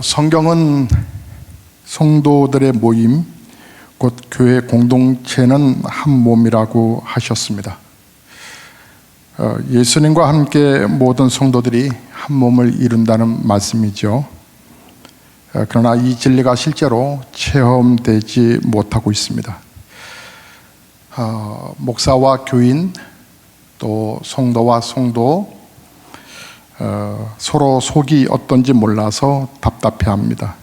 성경은 성도들의 모임, 곧 교회 공동체는 한 몸이라고 하셨습니다. 예수님과 함께 모든 성도들이 한 몸을 이룬다는 말씀이죠. 그러나 이 진리가 실제로 체험되지 못하고 있습니다. 목사와 교인, 또 성도와 성도, 서로 속이 어떤지 몰라서 답답해합니다.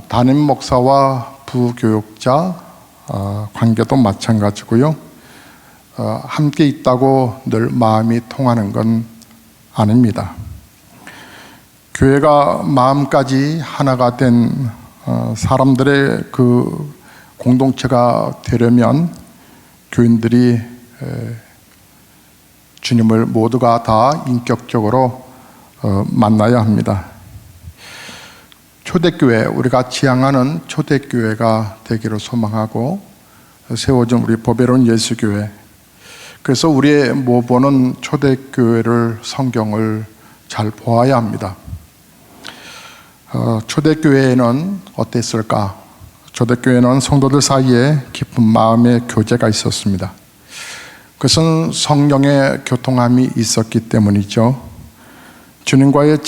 담임 목사와 부교육자 관계도 마찬가지고요. 함께 있다고 늘 마음이 통하는 건 아닙니다. 교회가 마음까지 하나가 된 사람들의 그 공동체가 되려면 교인들이 주님을 모두가 다 인격적으로 만나야 합니다. 초대교회, 우리가 지향하는 초대교회가 되기를 소망하고 세워진 우리 보배로운 예수교회, 그래서 우리의 모보는 초대교회를, 성경을 잘 보아야 합니다. 초대교회에는 어땠을까? 초대교회는 성도들 사이에 깊은 마음의 교제가 있었습니다. 그것은 성령의 교통함이 있었기 때문이죠. 정말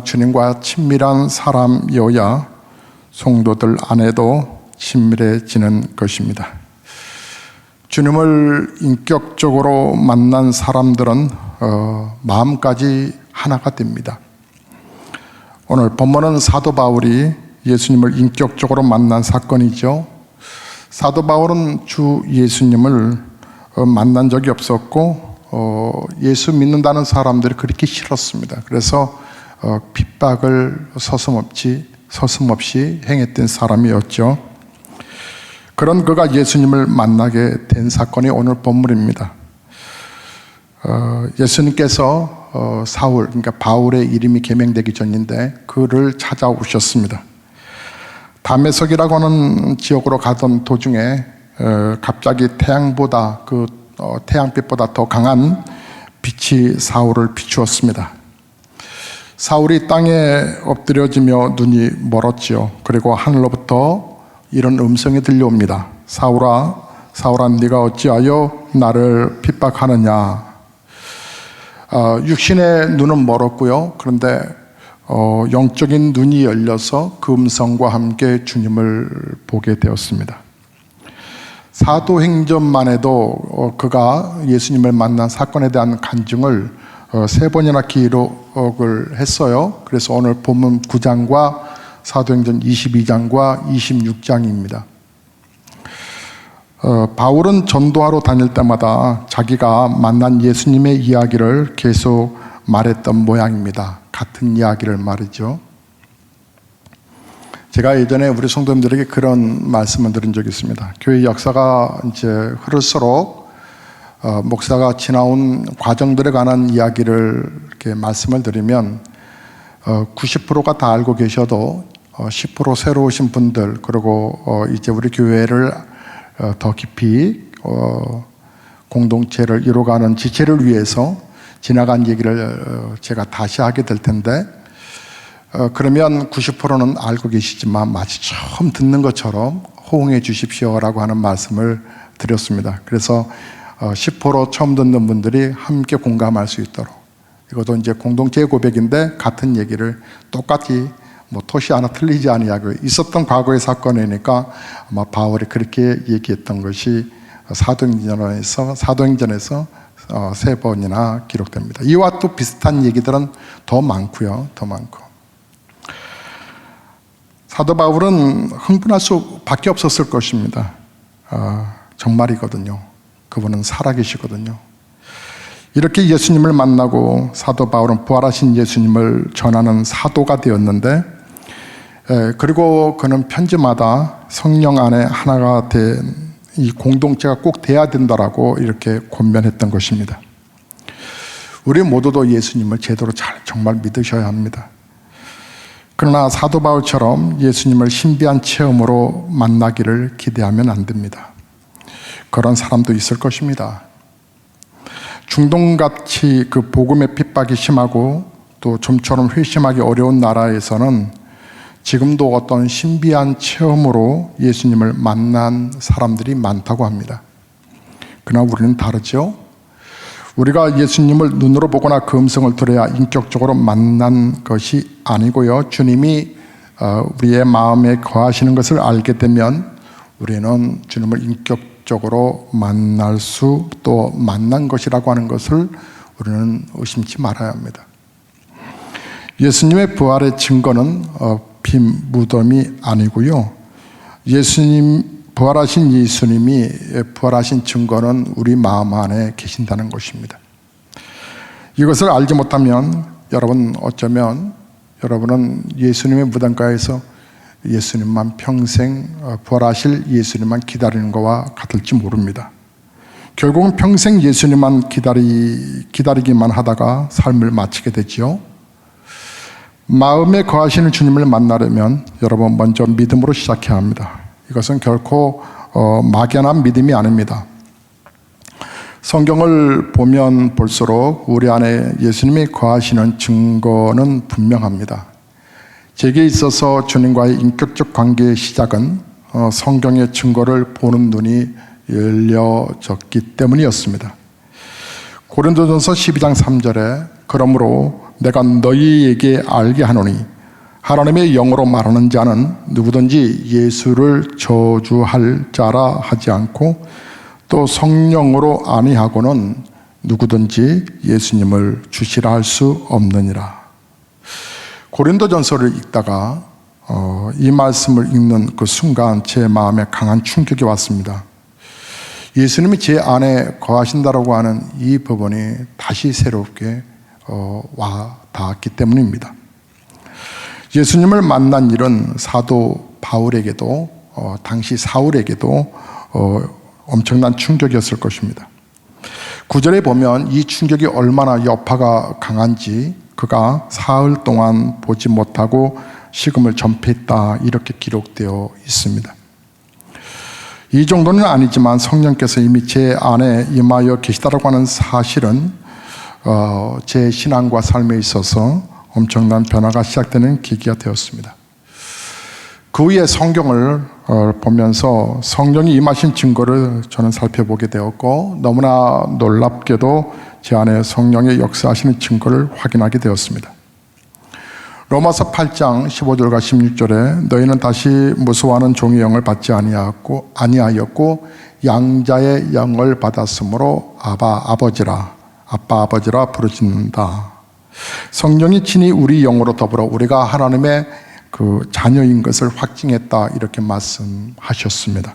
주님과 친밀한 사람이어야 성도들 안에도 친밀해지는 것입니다. 주님을 인격적으로 만난 사람들은 마음까지 하나가 됩니다. 오늘 본문은 사도 바울이 예수님을 인격적으로 만난 사건이죠. 사도 바울은 주 예수님을 만난 적이 없었고 예수 믿는다는 사람들이 그렇게 싫었습니다. 그래서 핍박을 서슴없이 행했던 사람이었죠. 그런 그가 예수님을 만나게 된 사건이 오늘 본문입니다. 예수님께서 사울, 그러니까 바울의 이름이 개명되기 전인데 그를 찾아오셨습니다. 다메섹이라고 하는 지역으로 가던 도중에 갑자기 태양빛보다 더 강한 빛이 사울을 비추었습니다. 사울이 땅에 엎드려지며 눈이 멀었지요. 그리고 하늘로부터 이런 음성이 들려옵니다. 사울아, 네가 어찌하여 나를 핍박하느냐. 육신의 눈은 멀었고요. 그런데 영적인 눈이 열려서 그 음성과 함께 주님을 보게 되었습니다. 사도행전만 해도 그가 예수님을 만난 사건에 대한 간증을 3번이나 기록을 했어요. 그래서 오늘 본문 9장과 사도행전 22장과 26장입니다. 바울은 전도하러 다닐 때마다 자기가 만난 예수님의 이야기를 계속 말했던 모양입니다. 같은 이야기를 말이죠. 제가 예전에 우리 성도님들에게 그런 말씀을 드린 적이 있습니다. 교회 역사가 이제 흐를수록 목사가 지나온 과정들에 관한 이야기를 이렇게 말씀을 드리면 90%가 다 알고 계셔도 10% 새로 오신 분들, 그리고 이제 우리 교회를 더 깊이 공동체를 이뤄가는 지체를 위해서 지나간 얘기를 제가 다시 하게 될 텐데, 그러면 90%는 알고 계시지만 마치 처음 듣는 것처럼 호응해 주십시오라고 하는 말씀을 드렸습니다. 그래서 10% 처음 듣는 분들이 함께 공감할 수 있도록, 이것도 이제 공동체의 고백인데 같은 얘기를 똑같이 토시 하나 틀리지 아니하고 있었던 과거의 사건이니까 아마 바울이 그렇게 얘기했던 것이 사도행전에서 3번이나 기록됩니다. 이와 또 비슷한 얘기들은 더 많고요. 더 많고. 사도 바울은 흥분할 수밖에 없었을 것입니다. 정말이거든요. 그분은 살아계시거든요. 이렇게 예수님을 만나고 사도 바울은 부활하신 예수님을 전하는 사도가 되었는데, 그리고 그는 편지마다 성령 안에 하나가 된 이 공동체가 꼭 돼야 된다라고 이렇게 권면했던 것입니다. 우리 모두도 예수님을 제대로 정말 믿으셔야 합니다. 그러나 사도 바울처럼 예수님을 신비한 체험으로 만나기를 기대하면 안 됩니다. 그런 사람도 있을 것입니다. 중동같이 그 복음의 핍박이 심하고 또 좀처럼 회심하기 어려운 나라에서는 지금도 어떤 신비한 체험으로 예수님을 만난 사람들이 많다고 합니다. 그러나 우리는 다르죠. 우리가 예수님을 눈으로 보거나 그 음성을 들어야 인격적으로 만난 것이 아니고요. 주님이 우리의 마음에 거하시는 것을 알게 되면 우리는 주님을 인격적으로 만날 수, 또 만난 것이라고 하는 것을 우리는 의심치 말아야 합니다. 예수님의 부활의 증거는 빈 무덤이 아니고요. 부활하신 예수님이 부활하신 증거는 우리 마음 안에 계신다는 것입니다. 이것을 알지 못하면 어쩌면 여러분은 예수님의 무덤가에서 예수님만 평생 부활하실 예수님만 기다리는 것과 같을지 모릅니다. 결국은 평생 예수님만 기다리기만 하다가 삶을 마치게 되지요. 마음에 거하시는 주님을 만나려면 여러분 먼저 믿음으로 시작해야 합니다. 이것은 결코 막연한 믿음이 아닙니다. 성경을 보면 볼수록 우리 안에 예수님이 거하시는 증거는 분명합니다. 제게 있어서 주님과의 인격적 관계의 시작은 성경의 증거를 보는 눈이 열려졌기 때문이었습니다. 고린도전서 12장 3절에 그러므로 내가 너희에게 알게 하노니 하나님의 영으로 말하는 자는 누구든지 예수를 저주할 자라 하지 않고 또 성령으로 아니하고는 누구든지 예수님을 주시라 할 수 없느니라. 고린도전서를 읽다가 이 말씀을 읽는 그 순간 제 마음에 강한 충격이 왔습니다. 예수님이 제 안에 거하신다라고 하는 이 부분이 다시 새롭게 와 닿았기 때문입니다. 예수님을 만난 일은 사도 바울에게도 당시 사울에게도 엄청난 충격이었을 것입니다. 9절에 보면 이 충격이 얼마나 여파가 강한지 그가 사흘 동안 보지 못하고 식음을 전폐했다 이렇게 기록되어 있습니다. 이 정도는 아니지만 성령께서 이미 제 안에 임하여 계시다라고 하는 사실은 제 신앙과 삶에 있어서 엄청난 변화가 시작되는 계기가 되었습니다. 그 후에 성경을 보면서 성령이 임하신 증거를 저는 살펴보게 되었고 너무나 놀랍게도 제 안에 성령의 역사하시는 증거를 확인하게 되었습니다. 로마서 8장 15절과 16절에 너희는 다시 무서워하는 종의 영을 받지 아니하였고 양자의 영을 받았으므로 아빠 아버지라 부르짖는다. 성령이 친히 우리 영으로 더불어 우리가 하나님의 그 자녀인 것을 확증했다 이렇게 말씀하셨습니다.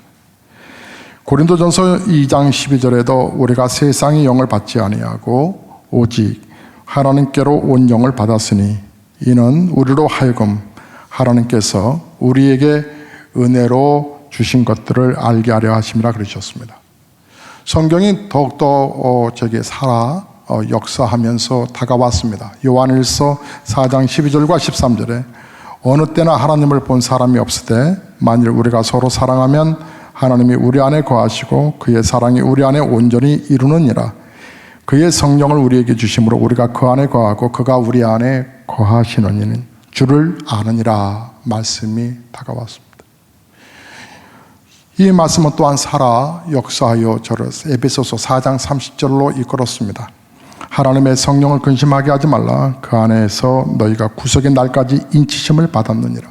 고린도전서 2장 12절에도 우리가 세상의 영을 받지 아니하고 오직 하나님께로 온 영을 받았으니 이는 우리로 하여금 하나님께서 우리에게 은혜로 주신 것들을 알게 하려 하심이라 그러셨습니다. 성경이 더욱더 제게 역사하면서 다가왔습니다. 요한일서 4장 12절과 13절에 어느 때나 하나님을 본 사람이 없으되 만일 우리가 서로 사랑하면 하나님이 우리 안에 거하시고 그의 사랑이 우리 안에 온전히 이루느니라. 그의 성령을 우리에게 주심으로 우리가 그 안에 거하고 그가 우리 안에 거하시는 줄을 아느니라 말씀이 다가왔습니다. 이 말씀은 또한 살아 역사하여 저를 에베소서 4장 30절로 이끌었습니다. 하나님의 성령을 근심하게 하지 말라. 그 안에서 너희가 구속의 날까지 인치심을 받았느니라.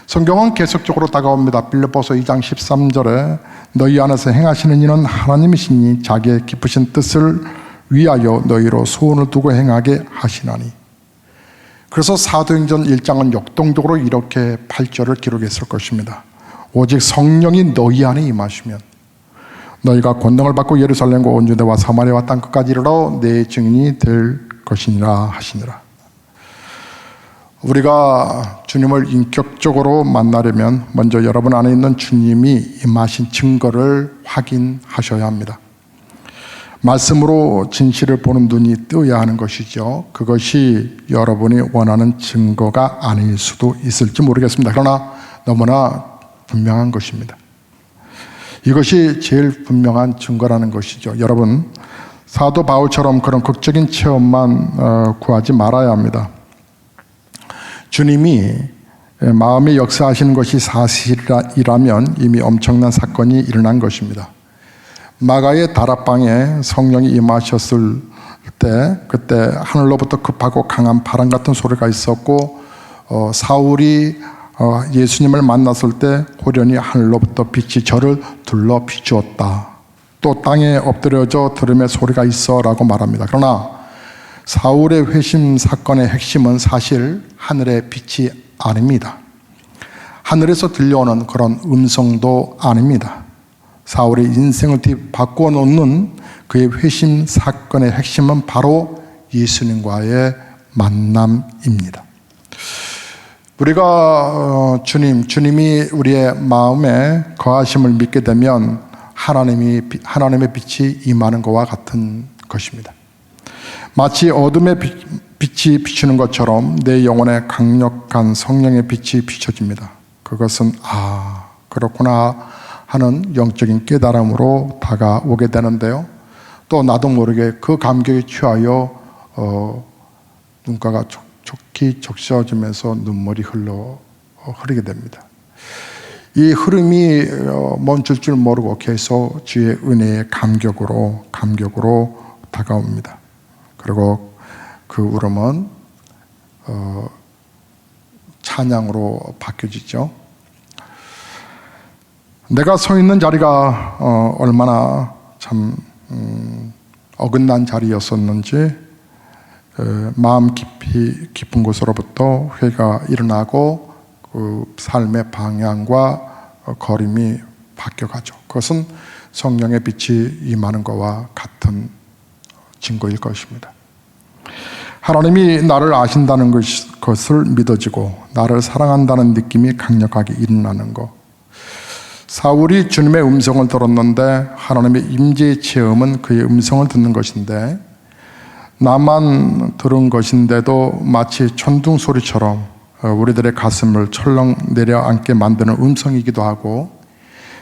성경은 계속적으로 다가옵니다. 빌립보서 2장 13절에 너희 안에서 행하시는 이는 하나님이시니 자기의 기쁘신 뜻을 위하여 너희로 소원을 두고 행하게 하시나니. 그래서 사도행전 1장은 역동적으로 이렇게 8절을 기록했을 것입니다. 오직 성령이 너희 안에 임하시면 너희가 권능을 받고 예루살렘과 온 유대와 사마리아와 땅끝까지 이르러 내 증인이 될 것이니라 하시니라. 우리가 주님을 인격적으로 만나려면 먼저 여러분 안에 있는 주님이 임하신 증거를 확인하셔야 합니다. 말씀으로 진실을 보는 눈이 뜨어야 하는 것이죠. 그것이 여러분이 원하는 증거가 아닐 수도 있을지 모르겠습니다. 그러나 너무나 분명한 것입니다. 이것이 제일 분명한 증거라는 것이죠. 여러분, 사도 바울처럼 그런 극적인 체험만 구하지 말아야 합니다. 주님이 마음에 역사하시는 것이 사실이라면 이미 엄청난 사건이 일어난 것입니다. 마가의 다락방에 성령이 임하셨을 때 그때 하늘로부터 급하고 강한 바람 같은 소리가 있었고 사울이 예수님을 만났을 때 호련히 하늘로부터 빛이 저를 둘러 비추었다. 또 땅에 엎드려져 들음의 소리가 있어 라고 말합니다. 그러나 사울의 회심 사건의 핵심은 사실 하늘의 빛이 아닙니다. 하늘에서 들려오는 그런 음성도 아닙니다. 사울의 인생을 바꾸어 놓는 그의 회심 사건의 핵심은 바로 예수님과의 만남입니다. 우리가 주님이 우리의 마음에 거하심을 믿게 되면 하나님의 빛이 임하는 것과 같은 것입니다. 마치 어둠의 빛이 비추는 것처럼 내 영혼에 강력한 성령의 빛이 비춰집니다. 그것은 그렇구나 하는 영적인 깨달음으로 다가오게 되는데요. 또 나도 모르게 그 감격에 취하여 눈가가 촉촉히 적셔지면서 눈물이 흐르게 됩니다. 이 흐름이 멈출 줄 모르고 계속 주의 은혜의 감격으로 다가옵니다. 그리고 그 울음은 찬양으로 바뀌어지죠. 내가 서 있는 자리가 얼마나 참 어긋난 자리였었는지 마음 깊은 곳으로부터 회가 일어나고 그 삶의 방향과 거림이 바뀌어가죠. 그것은 성령의 빛이 임하는 것과 같은 증거일 것입니다. 하나님이 나를 아신다는 것을 믿어지고 나를 사랑한다는 느낌이 강력하게 일어나는 것. 사울이 주님의 음성을 들었는데 하나님의 임재의 체험은 그의 음성을 듣는 것인데 나만 들은 것인데도 마치 천둥 소리처럼 우리들의 가슴을 철렁 내려앉게 만드는 음성이기도 하고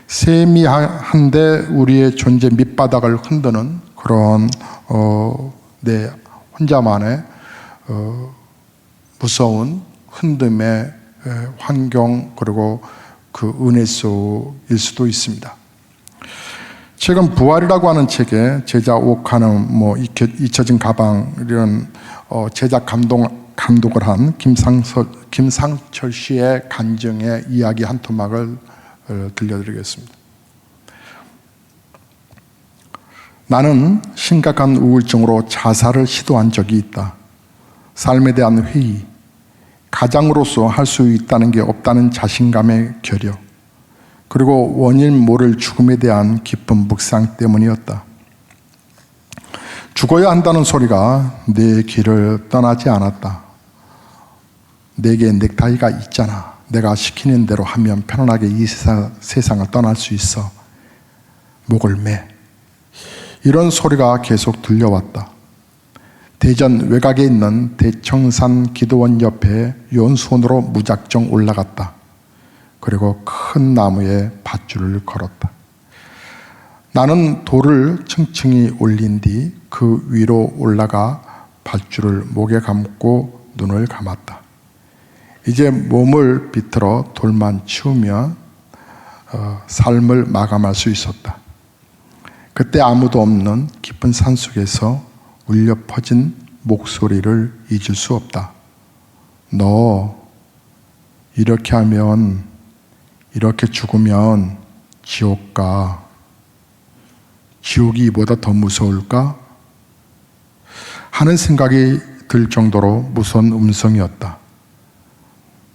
세미한데 우리의 존재 밑바닥을 흔드는 그런 내 혼자만의 무서운 흔듦의 환경 그리고 그 은혜 속일 수도 있습니다. 최근 부활이라고 하는 책에 제자 옥하는 잊혀진 가방 이런 제작 감독을 한 김상철 씨의 간증의 이야기 한 토막을 들려드리겠습니다. 나는 심각한 우울증으로 자살을 시도한 적이 있다. 삶에 대한 회의, 가장으로서 할 수 있다는 게 없다는 자신감의 결여, 그리고 원인 모를 죽음에 대한 깊은 묵상 때문이었다. 죽어야 한다는 소리가 내 길을 떠나지 않았다. 내게 넥타이가 있잖아. 내가 시키는 대로 하면 편안하게 이 세상을 떠날 수 있어. 목을 매. 이런 소리가 계속 들려왔다. 대전 외곽에 있는 대청산 기도원 옆에 연수원으로 무작정 올라갔다. 그리고 큰 나무에 밧줄을 걸었다. 나는 돌을 층층이 올린 뒤 그 위로 올라가 밧줄을 목에 감고 눈을 감았다. 이제 몸을 비틀어 돌만 치우면 삶을 마감할 수 있었다. 그때 아무도 없는 깊은 산속에서 울려 퍼진 목소리를 잊을 수 없다. 너 이렇게 하면, 이렇게 죽으면 지옥 가. 지옥이 이보다 더 무서울까? 하는 생각이 들 정도로 무서운 음성이었다.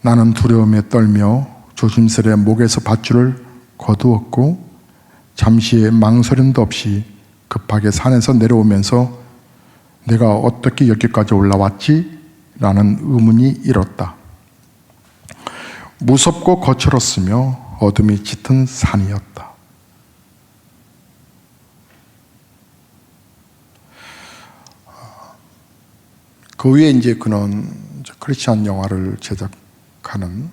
나는 두려움에 떨며 조심스레 목에서 밧줄을 거두었고 잠시의 망설임도 없이 급하게 산에서 내려오면서 내가 어떻게 여기까지 올라왔지? 라는 의문이 일었다. 무섭고 거칠었으며 어둠이 짙은 산이었다. 그 후에 이제 그는 크리스찬 영화를 제작하는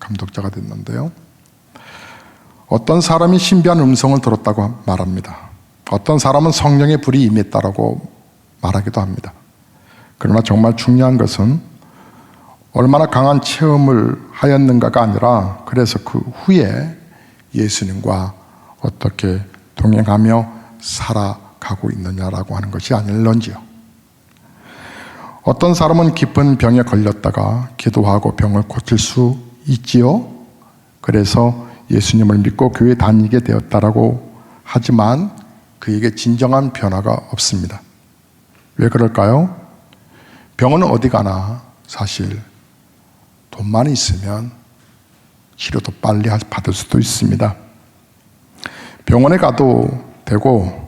감독자가 됐는데요. 어떤 사람이 신비한 음성을 들었다고 말합니다. 어떤 사람은 성령의 불이 임했다라고 말하기도 합니다. 그러나 정말 중요한 것은 얼마나 강한 체험을 하였는가가 아니라 그래서 그 후에 예수님과 어떻게 동행하며 살아가고 있느냐라고 하는 것이 아닐런지요. 어떤 사람은 깊은 병에 걸렸다가 기도하고 병을 고칠 수 있지요. 그래서 예수님을 믿고 교회 다니게 되었다라고 하지만 그에게 진정한 변화가 없습니다. 왜 그럴까요? 병은 어디 가나 사실 돈만 있으면 치료도 빨리 받을 수도 있습니다. 병원에 가도 되고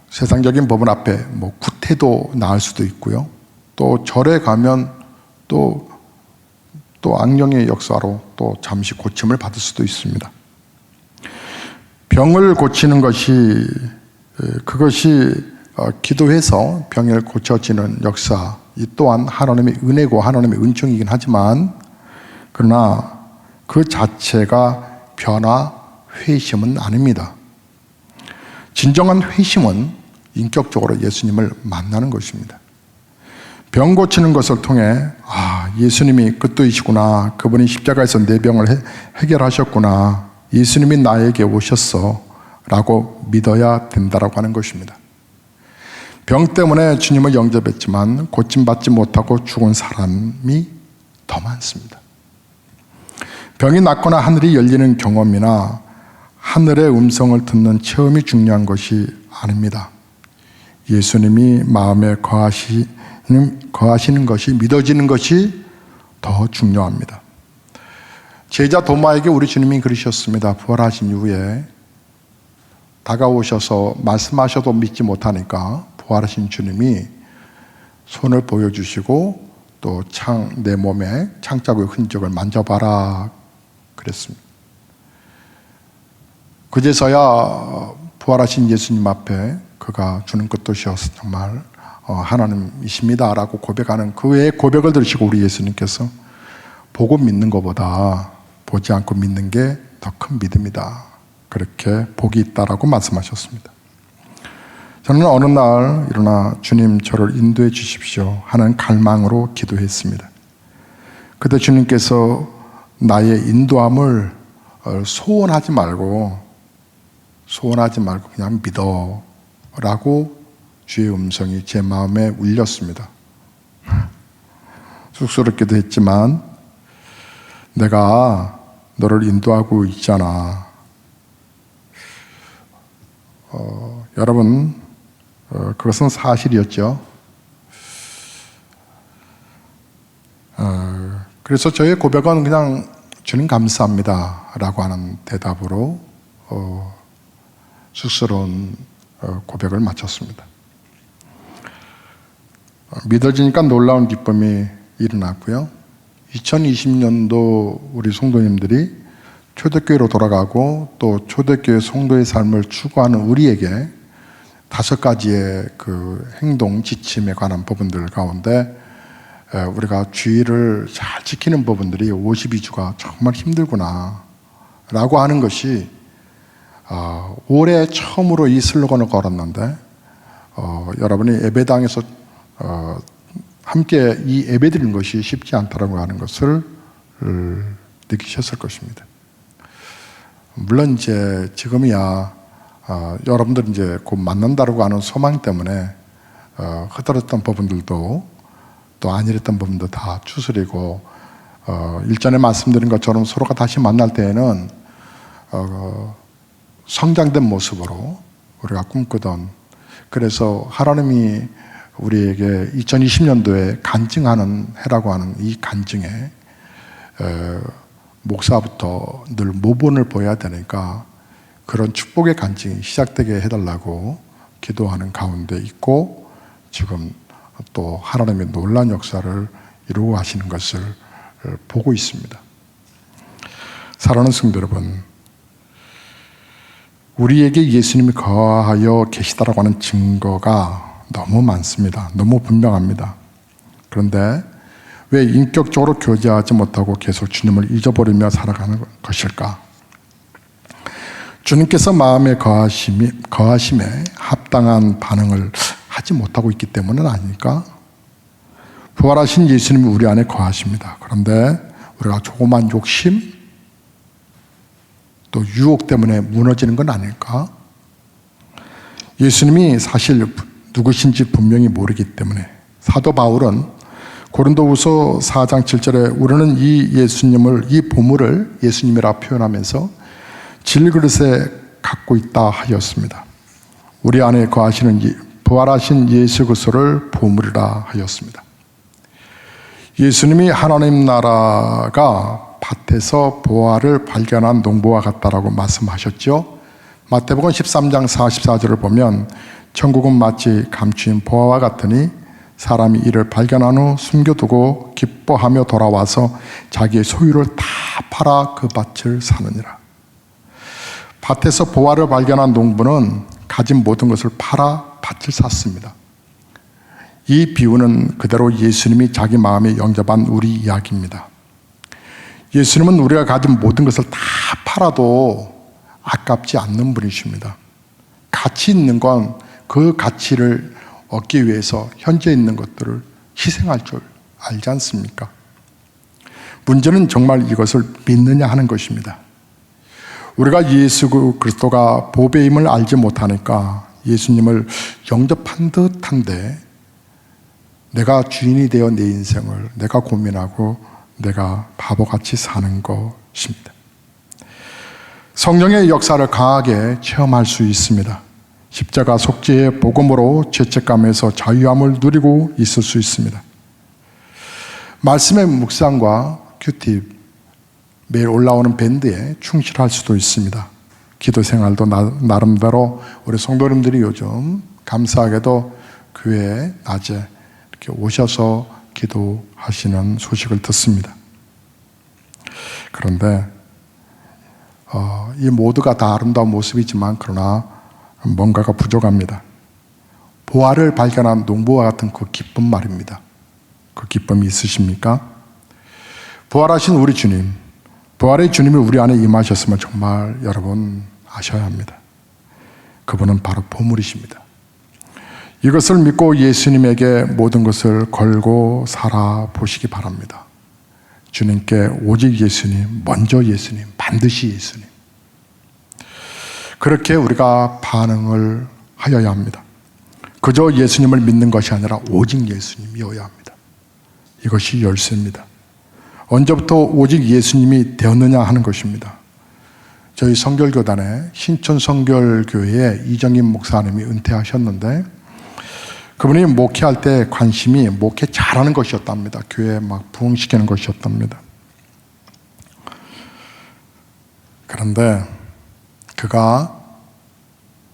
세상적인 법원 앞에 구태도 나을 수도 있고요. 또 절에 가면 또 악령의 역사로 또 잠시 고침을 받을 수도 있습니다. 병을 고치는 그것이 기도해서 병을 고쳐지는 역사, 이 또한 하나님의 은혜고 하나님의 은총이긴 하지만 그러나 그 자체가 변화, 회심은 아닙니다. 진정한 회심은 인격적으로 예수님을 만나는 것입니다. 병 고치는 것을 통해 예수님이 그분이시구나, 그분이 십자가에서 내 병을 해결하셨구나, 예수님이 나에게 오셨어 라고 믿어야 된다라고 하는 것입니다. 병 때문에 주님을 영접했지만 고침받지 못하고 죽은 사람이 더 많습니다. 병이 낫거나 하늘이 열리는 경험이나 하늘의 음성을 듣는 체험이 중요한 것이 아닙니다. 예수님이 마음에 거하시는 것이 믿어지는 것이 더 중요합니다. 제자 도마에게 우리 주님이 그러셨습니다. 부활하신 이후에 다가오셔서 말씀하셔도 믿지 못하니까 부활하신 주님이 손을 보여주시고 또 내 몸에 창자국의 흔적을 만져봐라 그랬습니다. 그제서야 부활하신 예수님 앞에 그가 주는 뜻이어서 정말 하나님이십니다 라고 고백하는 그의 고백을 들으시고 우리 예수님께서 보고 믿는 것보다 보지 않고 믿는 게 더 큰 믿음이다, 그렇게 복이 있다라고 말씀하셨습니다. 저는 어느 날 일어나 주님 저를 인도해 주십시오 하는 갈망으로 기도했습니다. 그때 주님께서 나의 인도함을 소원하지 말고 그냥 믿어 라고 주의 음성이 제 마음에 울렸습니다. 쑥스럽기도 했지만 내가 너를 인도하고 있잖아. 여러분, 그것은 사실이었죠. 그래서 저의 고백은 그냥 주님 감사합니다 라고 하는 대답으로 쑥스러운 고백을 마쳤습니다. 믿어지니까 놀라운 기쁨이 일어났고요. 2020년도 우리 성도님들이 초대교회로 돌아가고 또 초대교회 성도의 삶을 추구하는 우리에게 5가지의 그 행동 지침에 관한 부분들 가운데 우리가 주의를 잘 지키는 부분들이 52주가 정말 힘들구나 라고 하는 것이 올해 처음으로 이 슬로건을 걸었는데 여러분이 예배당에서 함께 이 예배드리는 것이 쉽지 않다라고 하는 것을 느끼셨을 것입니다. 물론 이제 지금이야 여러분들 이제 곧 만난다라고 하는 소망 때문에 흐트렀던 부분들도 또 안일했던 부분도 다 추스리고 일전에 말씀드린 것처럼 서로가 다시 만날 때에는 성장된 모습으로 우리가 꿈꾸던, 그래서 하나님이 우리에게 2020년도에 간증하는 해라고 하는 이 간증에 목사부터 늘 모본을 보여야 되니까 그런 축복의 간증이 시작되게 해달라고 기도하는 가운데 있고 지금 또 하나님의 놀라운 역사를 이루고 하시는 것을 보고 있습니다. 사랑하는 성도 여러분, 우리에게 예수님이 거하여 계시다라고 하는 증거가 너무 많습니다. 너무 분명합니다. 그런데 왜 인격적으로 교제하지 못하고 계속 주님을 잊어버리며 살아가는 것일까? 주님께서 마음에 거하심에 합당한 반응을 하지 못하고 있기 때문은 아닙니까? 부활하신 예수님이 우리 안에 거하십니다. 그런데 우리가 조그만 욕심, 또 유혹 때문에 무너지는 건 아닐까? 예수님이 사실 누구신지 분명히 모르기 때문에 사도 바울은 고린도후서 4장 7절에 우리는 이 예수님을, 이 보물을 예수님이라 표현하면서 질그릇에 갖고 있다 하였습니다. 우리 안에 거하시는 부활하신 예수 그리스도를 보물이라 하였습니다. 예수님이 하나님 나라가 밭에서 보화를 발견한 농부와 같다라고 말씀하셨죠. 마태복음 13장 44절을 보면 천국은 마치 감추인 보화와 같으니 사람이 이를 발견한 후 숨겨두고 기뻐하며 돌아와서 자기의 소유를 다 팔아 그 밭을 사느니라. 밭에서 보화를 발견한 농부는 가진 모든 것을 팔아 밭을 샀습니다. 이 비유는 그대로 예수님이 자기 마음에 영접한 우리 이야기입니다. 예수님은 우리가 가진 모든 것을 다 팔아도 아깝지 않는 분이십니다. 가치 있는 건 그 가치를 얻기 위해서 현재 있는 것들을 희생할 줄 알지 않습니까? 문제는 정말 이것을 믿느냐 하는 것입니다. 우리가 예수 그리스도가 보배임을 알지 못하니까 예수님을 영접한 듯한데 내가 주인이 되어 내 인생을 내가 고민하고 내가 바보같이 사는 것입니다. 성령의 역사를 강하게 체험할 수 있습니다. 십자가 속죄의 복음으로 죄책감에서 자유함을 누리고 있을 수 있습니다. 말씀의 묵상과 큐팁, 매일 올라오는 밴드에 충실할 수도 있습니다. 기도 생활도 나름대로 우리 성도님들이 요즘 감사하게도 교회에 낮에 이렇게 오셔서 기도하시는 소식을 듣습니다. 그런데 이 모두가 다 아름다운 모습이지만 그러나 뭔가가 부족합니다. 보화를 발견한 농부와 같은 그 기쁨 말입니다. 그 기쁨이 있으십니까? 부활하신 우리 주님, 부활의 주님이 우리 안에 임하셨으면 정말 여러분 아셔야 합니다. 그분은 바로 보물이십니다. 이것을 믿고 예수님에게 모든 것을 걸고 살아보시기 바랍니다. 주님께 오직 예수님, 먼저 예수님, 반드시 예수님. 그렇게 우리가 반응을 하여야 합니다. 그저 예수님을 믿는 것이 아니라 오직 예수님이어야 합니다. 이것이 열쇠입니다. 언제부터 오직 예수님이 되었느냐 하는 것입니다. 저희 성결교단의 신촌 성결교회에 이정임 목사님이 은퇴하셨는데 그분이 목회할 때 관심이 목회 잘하는 것이었답니다. 교회에 막 부흥시키는 것이었답니다. 그런데 그가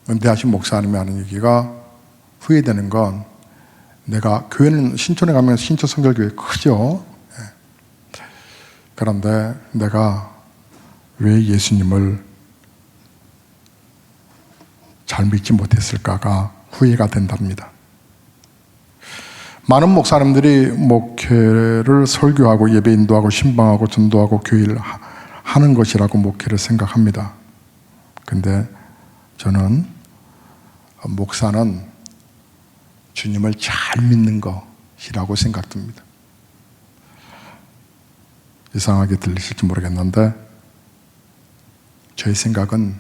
은퇴하신 목사님이 하는 얘기가 후회되는 건 내가 교회는 신촌에 가면 신촌 성결교회 크죠. 그런데 내가 왜 예수님을 잘 믿지 못했을까가 후회가 된답니다. 많은 목사님들이 목회를 설교하고 예배 인도하고 신방하고 전도하고 교회를 하는 것이라고 목회를 생각합니다. 근데 저는 목사는 주님을 잘 믿는 것이라고 생각됩니다. 이상하게 들리실지 모르겠는데 저의 생각은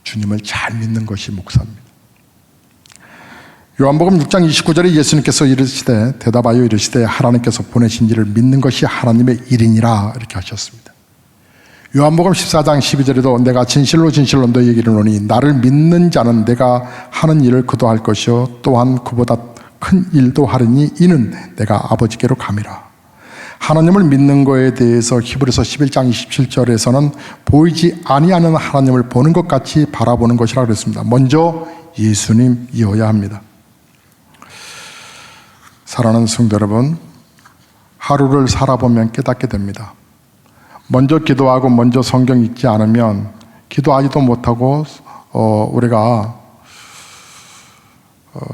주님을 잘 믿는 것이 목사입니다. 요한복음 6장 29절에 예수님께서 이르시되 대답하여 이르시되 하나님께서 보내신 이를 믿는 것이 하나님의 일이니라 이렇게 하셨습니다. 요한복음 14장 12절에도 내가 진실로 진실로 너희에게 이르노니 나를 믿는 자는 내가 하는 일을 그도 할 것이요 또한 그보다 큰 일도 하리니 이는 내가 아버지께로 감이라. 하나님을 믿는 것에 대해서 히브리서 11장 27절에서는 보이지 아니하는 하나님을 보는 것 같이 바라보는 것이라고 그랬습니다. 먼저 예수님이어야 합니다. 사랑하는 성도 여러분, 하루를 살아보면 깨닫게 됩니다. 먼저 기도하고 먼저 성경 읽지 않으면 기도하지도 못하고 우리가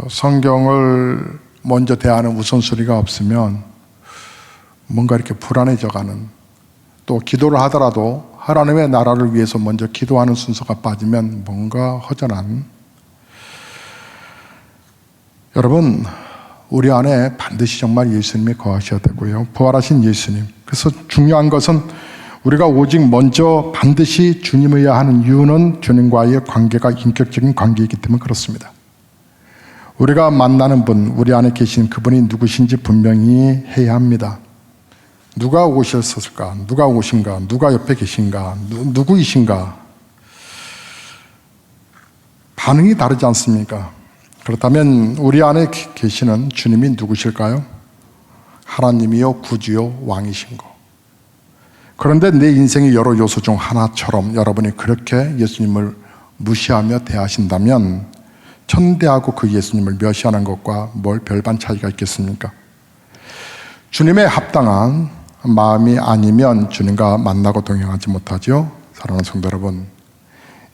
성경을 먼저 대하는 우선순위가 없으면 뭔가 이렇게 불안해져가는, 또 기도를 하더라도 하나님의 나라를 위해서 먼저 기도하는 순서가 빠지면 뭔가 허전한, 여러분, 우리 안에 반드시 정말 예수님이 거하셔야 되고요. 부활하신 예수님. 그래서 중요한 것은 우리가 오직 먼저 반드시 주님이어야 하는 이유는 주님과의 관계가 인격적인 관계이기 때문에 그렇습니다. 우리가 만나는 분, 우리 안에 계신 그분이 누구신지 분명히 해야 합니다. 누가 오셨을까? 누가 오신가? 누가 옆에 계신가? 누구이신가? 반응이 다르지 않습니까? 그렇다면 우리 안에 계시는 주님이 누구실까요? 하나님이요 구주요 왕이신 거. 그런데 내 인생의 여러 요소 중 하나처럼 여러분이 그렇게 예수님을 무시하며 대하신다면 천대하고 그 예수님을 멸시하는 것과 뭘 별반 차이가 있겠습니까? 주님의 합당한 마음이 아니면 주님과 만나고 동행하지 못하죠. 사랑하는 성도 여러분,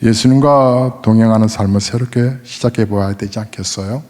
예수님과 동행하는 삶을 새롭게 시작해 보아야 되지 않겠어요?